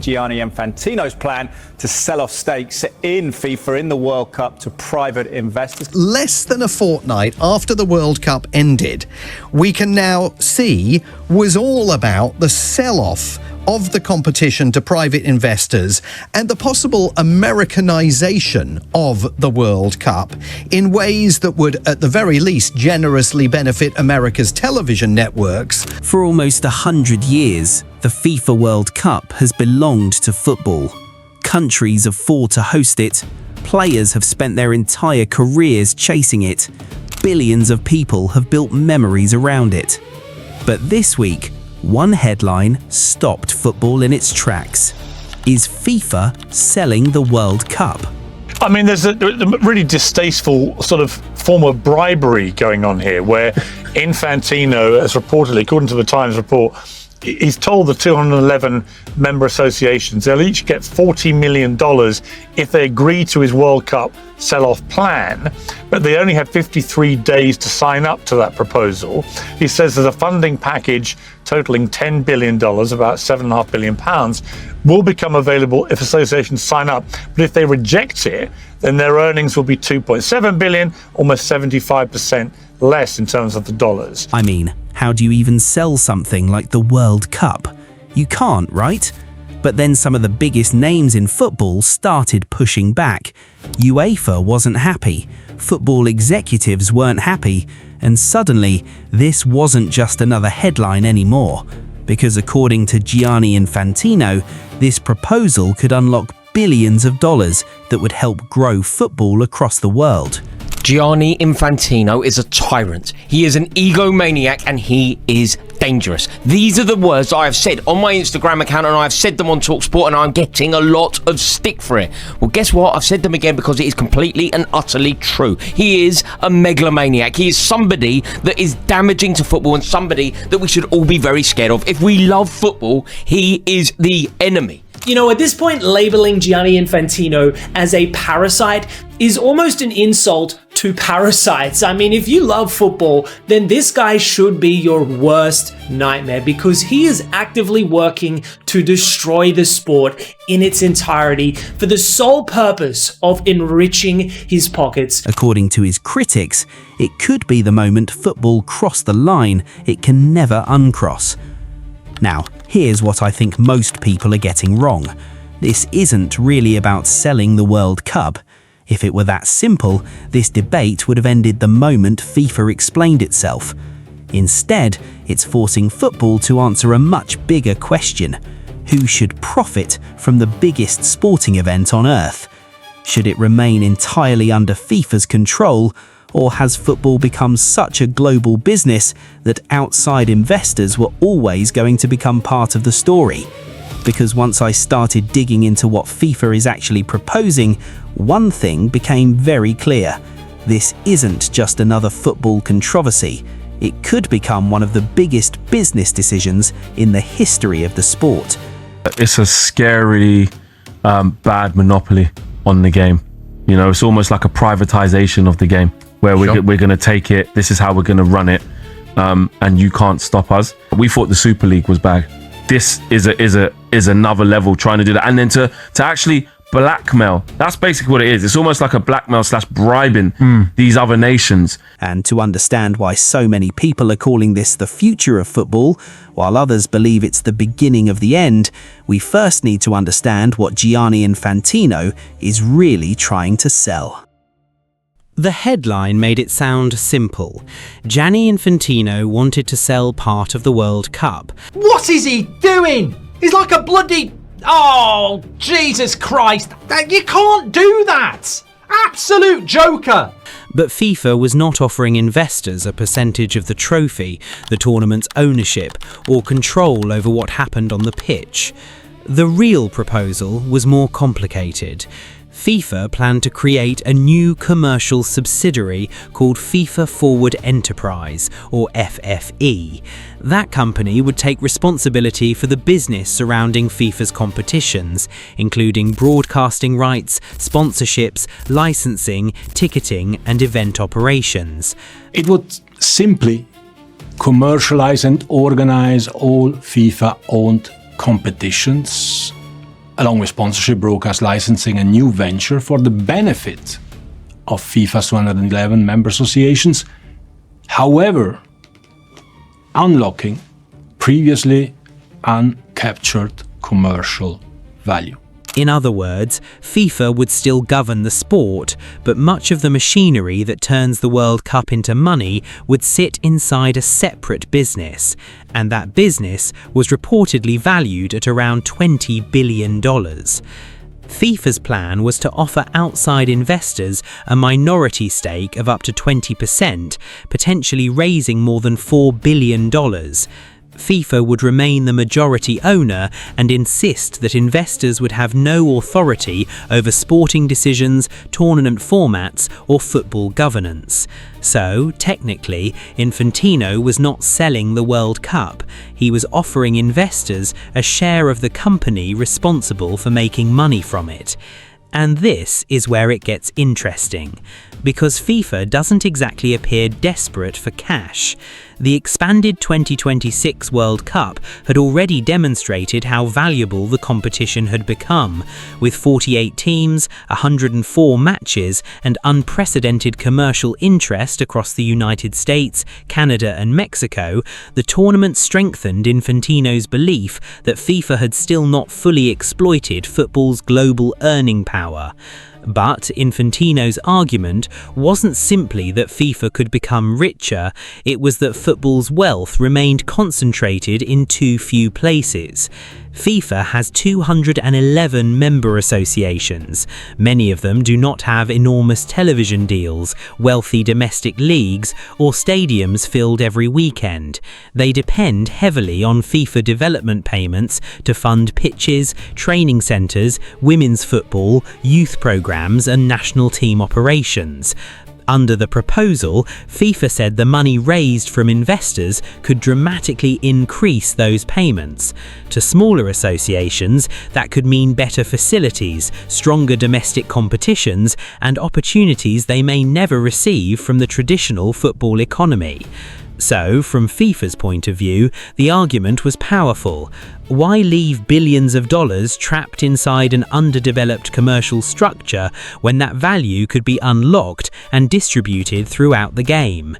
Gianni Infantino's plan to sell off stakes in FIFA in the World Cup to private investors. Less than a fortnight after the World Cup ended, we can now see was all about the sell-off of the competition to private investors and the possible Americanization of the World Cup in ways that would, at the very least, generously benefit America's television networks. For almost 100 years, the FIFA World Cup has belonged to football. Countries have fought to host it. Players have spent their entire careers chasing it. Billions of people have built memories around it. But this week, one headline stopped football in its tracks. Is FIFA selling the World Cup? I mean, there's a really distasteful sort of form of bribery going on here, where Infantino has reportedly, according to the Times report, he's told the 211 member associations they'll each get $40 million if they agree to his World Cup sell-off plan, but they only had 53 days to sign up to that proposal. He says there's a funding package totaling $10 billion, about £7.5 billion, will become available if associations sign up, but if they reject it, then their earnings will be $2.7 billion, almost 75% less in terms of the dollars. I mean, how do you even sell something like the World Cup? You can't, right? But then some of the biggest names in football started pushing back. UEFA wasn't happy, football executives weren't happy, and suddenly this wasn't just another headline anymore. Because according to Gianni Infantino, this proposal could unlock billions of dollars that would help grow football across the world. Gianni Infantino is a tyrant. He is an egomaniac and he is dangerous. These are the words I have said on my Instagram account, and I've said them on TalkSport, and I'm getting a lot of stick for it. Well, guess what? I've said them again because it is completely and utterly true. He is a megalomaniac. He is somebody that is damaging to football and somebody that we should all be very scared of. If we love football, he is the enemy. You know, at this point, labeling Gianni Infantino as a parasite is almost an insult to parasites. I mean, if you love football, then this guy should be your worst nightmare, because he is actively working to destroy the sport in its entirety for the sole purpose of enriching his pockets. According to his critics, it could be the moment football crossed the line it can never uncross. Now, here's what I think most people are getting wrong. This isn't really about selling the World Cup. If it were that simple, this debate would have ended the moment FIFA explained itself. Instead, it's forcing football to answer a much bigger question. Who should profit from the biggest sporting event on earth? Should it remain entirely under FIFA's control, or has football become such a global business that outside investors were always going to become part of the story? Because once I started digging into what FIFA is actually proposing, one thing became very clear. This isn't just another football controversy. It could become one of the biggest business decisions in the history of the sport. It's a scary, bad monopoly on the game. You know, it's almost like a privatization of the game, where we're going to take it, this is how we're going to run it, and you can't stop us. We thought the Super League was bad. This is another level, trying to do that. And then to actually blackmail, that's basically what it is. It's almost like a blackmail / bribing these other nations. And to understand why so many people are calling this the future of football, while others believe it's the beginning of the end, we first need to understand what Gianni Infantino is really trying to sell. The headline made it sound simple. Gianni Infantino wanted to sell part of the World Cup. What is he doing? He's like a bloody... Oh, Jesus Christ. You can't do that. Absolute joker. But FIFA was not offering investors a percentage of the trophy, the tournament's ownership, or control over what happened on the pitch. The real proposal was more complicated. FIFA planned to create a new commercial subsidiary called FIFA Forward Enterprise, or FFE. That company would take responsibility for the business surrounding FIFA's competitions, including broadcasting rights, sponsorships, licensing, ticketing, and event operations. It would simply commercialize and organize all FIFA-owned competitions along with sponsorship, broadcast licensing, a new venture for the benefit of FIFA's 211 member associations. However, unlocking previously uncaptured commercial value. In other words, FIFA would still govern the sport, but much of the machinery that turns the World Cup into money would sit inside a separate business, and that business was reportedly valued at around $20 billion. FIFA's plan was to offer outside investors a minority stake of up to 20%, potentially raising more than $4 billion. FIFA would remain the majority owner and insist that investors would have no authority over sporting decisions, tournament formats, or football governance. So, technically, Infantino was not selling the World Cup. He was offering investors a share of the company responsible for making money from it. And this is where it gets interesting, because FIFA doesn't exactly appear desperate for cash. The expanded 2026 World Cup had already demonstrated how valuable the competition had become. With 48 teams, 104 matches, and unprecedented commercial interest across the United States, Canada, and Mexico, the tournament strengthened Infantino's belief that FIFA had still not fully exploited football's global earning power. But Infantino's argument wasn't simply that FIFA could become richer, it was that football's wealth remained concentrated in too few places. FIFA has 211 member associations. Many of them do not have enormous television deals, wealthy domestic leagues, or stadiums filled every weekend. They depend heavily on FIFA development payments to fund pitches, training centres, women's football, youth programmes, and national team operations. Under the proposal, FIFA said the money raised from investors could dramatically increase those payments. To smaller associations, that could mean better facilities, stronger domestic competitions, and opportunities they may never receive from the traditional football economy. So, from FIFA's point of view, the argument was powerful. Why leave billions of dollars trapped inside an underdeveloped commercial structure when that value could be unlocked and distributed throughout the game?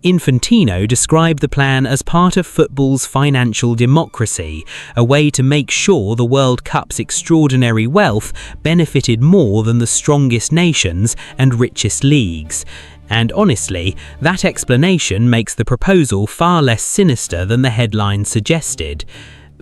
Infantino described the plan as part of football's financial democracy, a way to make sure the World Cup's extraordinary wealth benefited more than the strongest nations and richest leagues. And honestly, that explanation makes the proposal far less sinister than the headline suggested.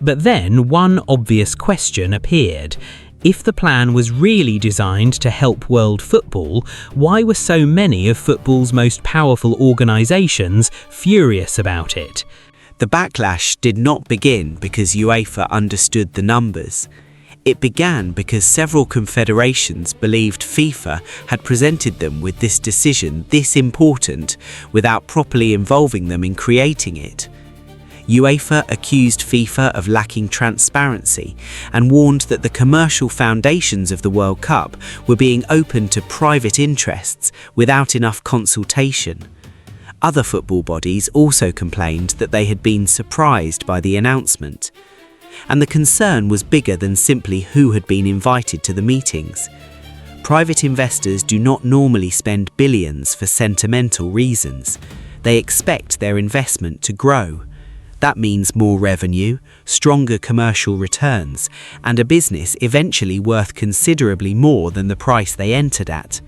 But then one obvious question appeared. If the plan was really designed to help world football, why were so many of football's most powerful organisations furious about it? The backlash did not begin because UEFA understood the numbers. It began because several confederations believed FIFA had presented them with this decision this important without properly involving them in creating it. UEFA accused FIFA of lacking transparency and warned that the commercial foundations of the World Cup were being open to private interests without enough consultation. Other football bodies also complained that they had been surprised by the announcement. And the concern was bigger than simply who had been invited to the meetings. Private investors do not normally spend billions for sentimental reasons. They expect their investment to grow. That means more revenue, stronger commercial returns, and a business eventually worth considerably more than the price they entered at.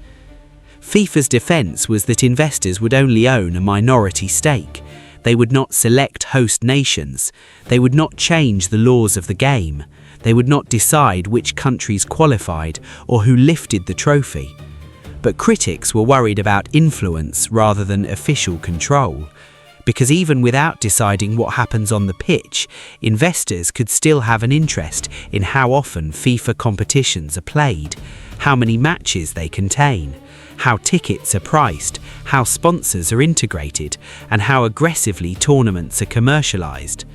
FIFA's defense was that investors would only own a minority stake. They would not select host nations. They would not change the laws of the game. They would not decide which countries qualified or who lifted the trophy. But critics were worried about influence rather than official control. Because even without deciding what happens on the pitch, investors could still have an interest in how often FIFA competitions are played, how many matches they contain, how tickets are priced, how sponsors are integrated, and how aggressively tournaments are commercialized.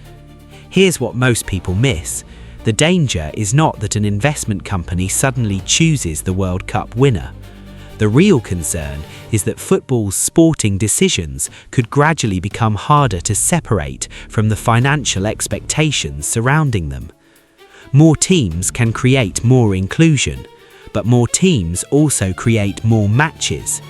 Here's what most people miss. The danger is not that an investment company suddenly chooses the World Cup winner. The real concern is that football's sporting decisions could gradually become harder to separate from the financial expectations surrounding them. More teams can create more inclusion, but more teams also create more matches.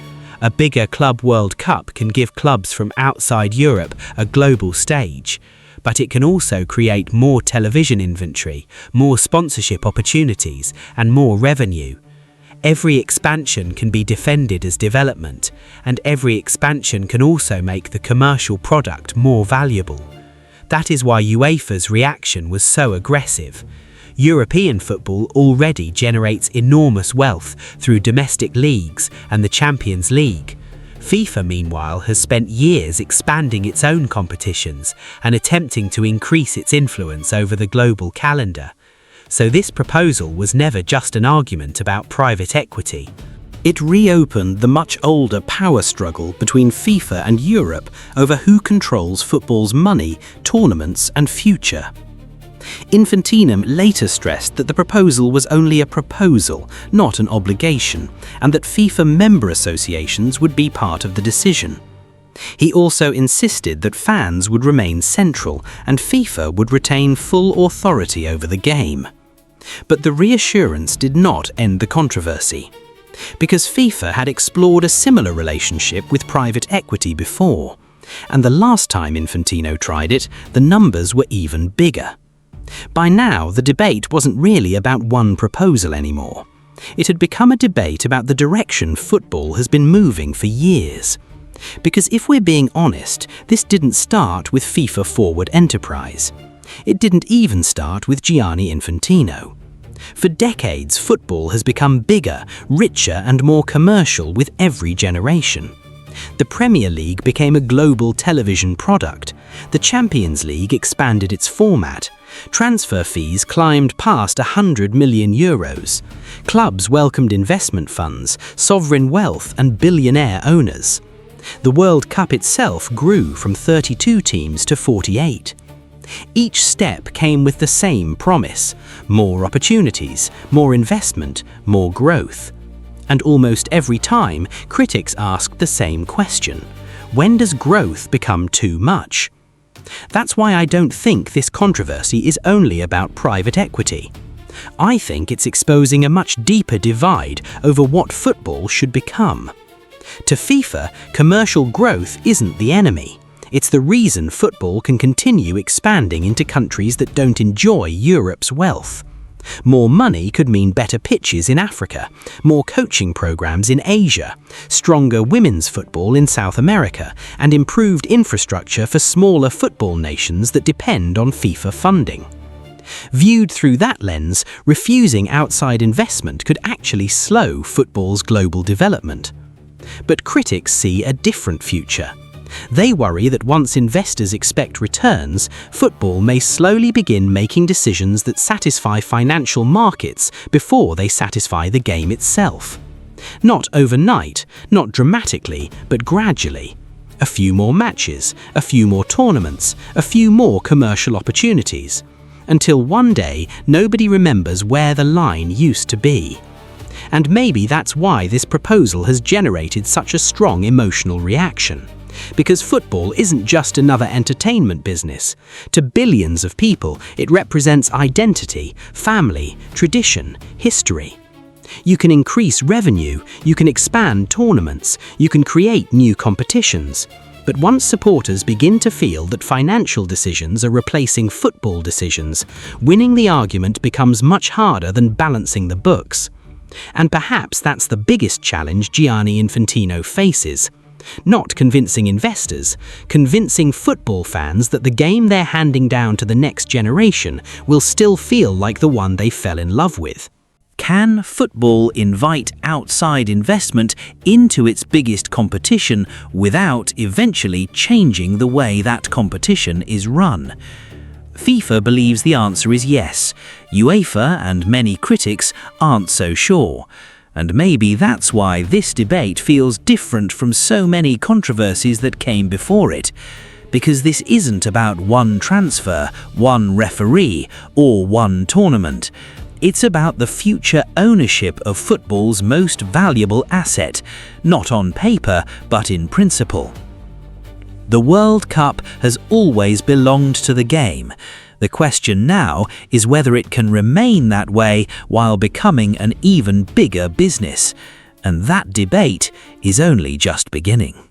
A bigger Club World Cup can give clubs from outside Europe a global stage, but it can also create more television inventory, more sponsorship opportunities, and more revenue. Every expansion can be defended as development, and every expansion can also make the commercial product more valuable. That is why UEFA's reaction was so aggressive. European football already generates enormous wealth through domestic leagues and the Champions League. FIFA, meanwhile, has spent years expanding its own competitions and attempting to increase its influence over the global calendar. So this proposal was never just an argument about private equity. It reopened the much older power struggle between FIFA and Europe over who controls football's money, tournaments, and future. Infantino later stressed that the proposal was only a proposal, not an obligation, and that FIFA member associations would be part of the decision. He also insisted that fans would remain central and FIFA would retain full authority over the game. But the reassurance did not end the controversy, because FIFA had explored a similar relationship with private equity before, and the last time Infantino tried it, the numbers were even bigger. By now, the debate wasn't really about one proposal anymore. It had become a debate about the direction football has been moving for years. Because if we're being honest, this didn't start with FIFA Forward Enterprise. It didn't even start with Gianni Infantino. For decades, football has become bigger, richer, and more commercial with every generation. The Premier League became a global television product. The Champions League expanded its format. Transfer fees climbed past €100 million. Clubs welcomed investment funds, sovereign wealth, and billionaire owners. The World Cup itself grew from 32 teams to 48. Each step came with the same promise: more opportunities, more investment, more growth. And almost every time, critics asked the same question: when does growth become too much? That's why I don't think this controversy is only about private equity. I think it's exposing a much deeper divide over what football should become. To FIFA, commercial growth isn't the enemy. It's the reason football can continue expanding into countries that don't enjoy Europe's wealth. More money could mean better pitches in Africa, more coaching programs in Asia, stronger women's football in South America, and improved infrastructure for smaller football nations that depend on FIFA funding. Viewed through that lens, refusing outside investment could actually slow football's global development. But critics see a different future. They worry that once investors expect returns, football may slowly begin making decisions that satisfy financial markets before they satisfy the game itself. Not overnight, not dramatically, but gradually. A few more matches, a few more tournaments, a few more commercial opportunities, until one day nobody remembers where the line used to be. And maybe that's why this proposal has generated such a strong emotional reaction. Because football isn't just another entertainment business. To billions of people, it represents identity, family, tradition, history. You can increase revenue, you can expand tournaments, you can create new competitions. But once supporters begin to feel that financial decisions are replacing football decisions, winning the argument becomes much harder than balancing the books. And perhaps that's the biggest challenge Gianni Infantino faces. Not convincing investors, convincing football fans that the game they're handing down to the next generation will still feel like the one they fell in love with. Can football invite outside investment into its biggest competition without eventually changing the way that competition is run? FIFA believes the answer is yes. UEFA and many critics aren't so sure. And maybe that's why this debate feels different from so many controversies that came before it. Because this isn't about one transfer, one referee, or one tournament. It's about the future ownership of football's most valuable asset, not on paper, but in principle. The World Cup has always belonged to the game. The The question now is whether it can remain that way while becoming an even bigger business. And that debate is only just beginning.